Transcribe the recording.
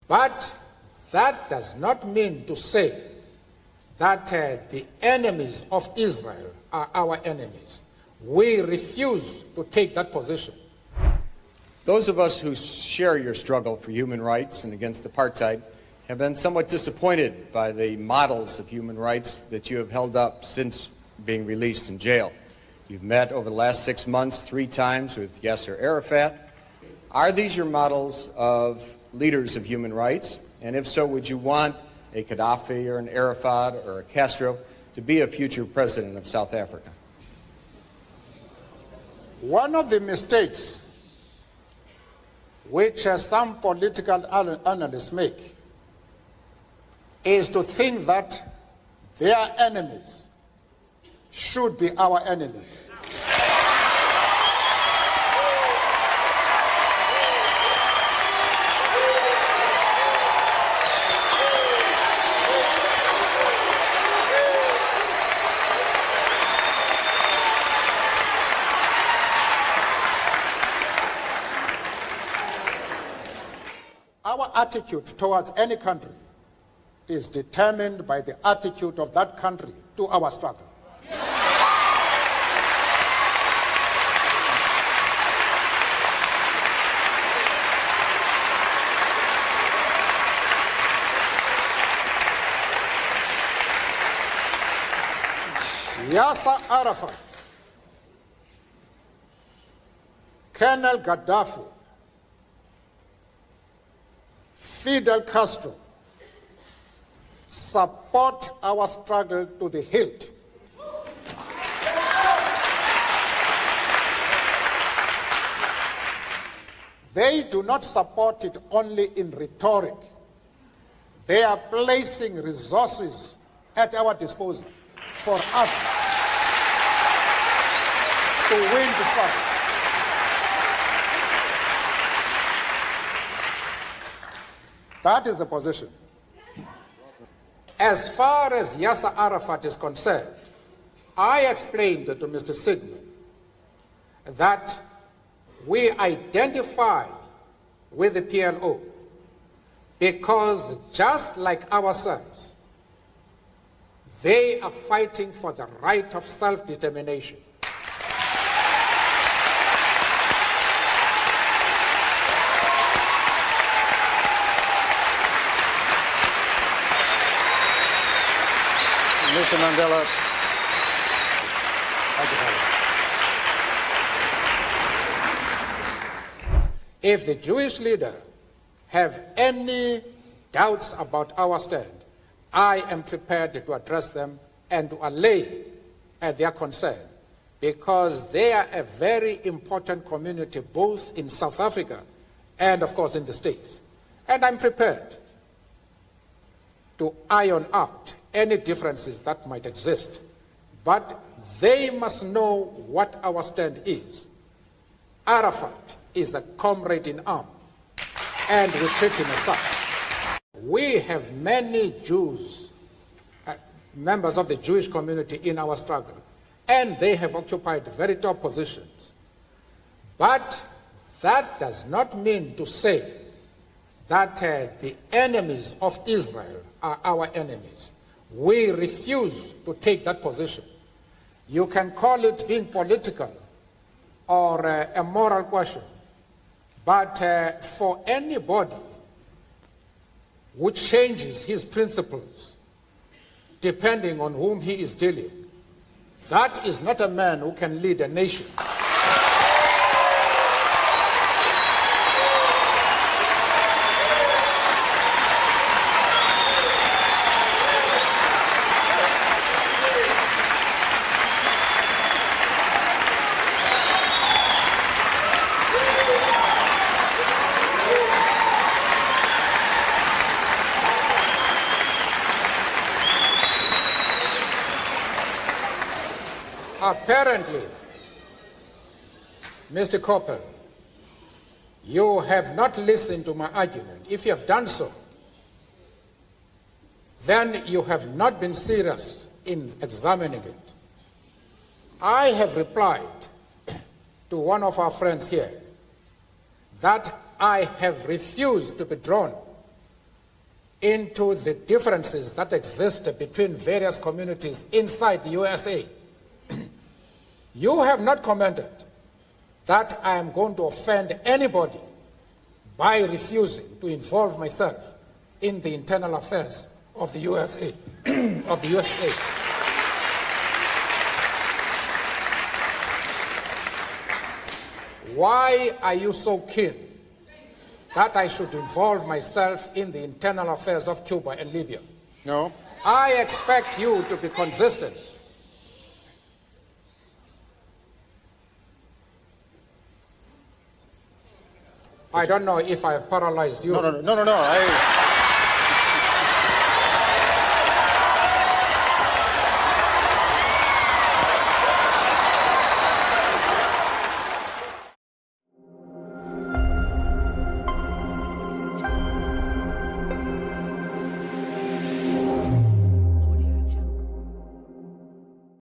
But that does not mean to say that the enemies of Israel are our enemies. We refuse to take that position. Those of us who share your struggle for human rights and against apartheid have been somewhat disappointed by the models of human rights that you have held up since being released in jail. You've met over the last 6 months 3 times with Yasser Arafat. Are these your models of leaders of human rights? And if so, would you want a Gaddafi or an Arafat or a Castro to be a future president of South Africa? One of the mistakes which some political analysts make is to think that their enemies should be our enemies. Our attitude towards any country is determined by the attitude of that country to our struggle. Yasser Arafat, Colonel Gaddafi, Fidel Castro support our struggle to the hilt. They do not support it only in rhetoric. They are placing resources at our disposal for us to win the struggle. That is the position. As far as Yasser Arafat is concerned, I explained to Mr. Sidman that we identify with the PLO because just like ourselves, they are fighting for the right of self-determination. Mr. Mandela. If the Jewish leader have any doubts about our stand, I am prepared to address them and to allay their concern, because they are a very important community both in South Africa and, of course, in the States. And I'm prepared to iron out any differences that might exist. But they must know what our stand is. Arafat is a comrade in arms, and we treat him as such. We have many Jews, members of the Jewish community in our struggle, and they have occupied very top positions. But that does not mean to say that the enemies of Israel are our enemies. We refuse to take that position. You can call it being political or a moral question, but for anybody who changes his principles depending on whom he is dealing, that is not a man who can lead a nation. Apparently, Mr. Coppel, you have not listened to my argument. If you have done so, then you have not been serious in examining it. I have replied to one of our friends here that I have refused to be drawn into the differences that exist between various communities inside the USA. You have not commented that I am going to offend anybody by refusing to involve myself in the internal affairs of the USA. of the USA. Why are you so keen that I should involve myself in the internal affairs of Cuba and Libya? No. I expect you to be consistent. I don't know if I have paralyzed you. No.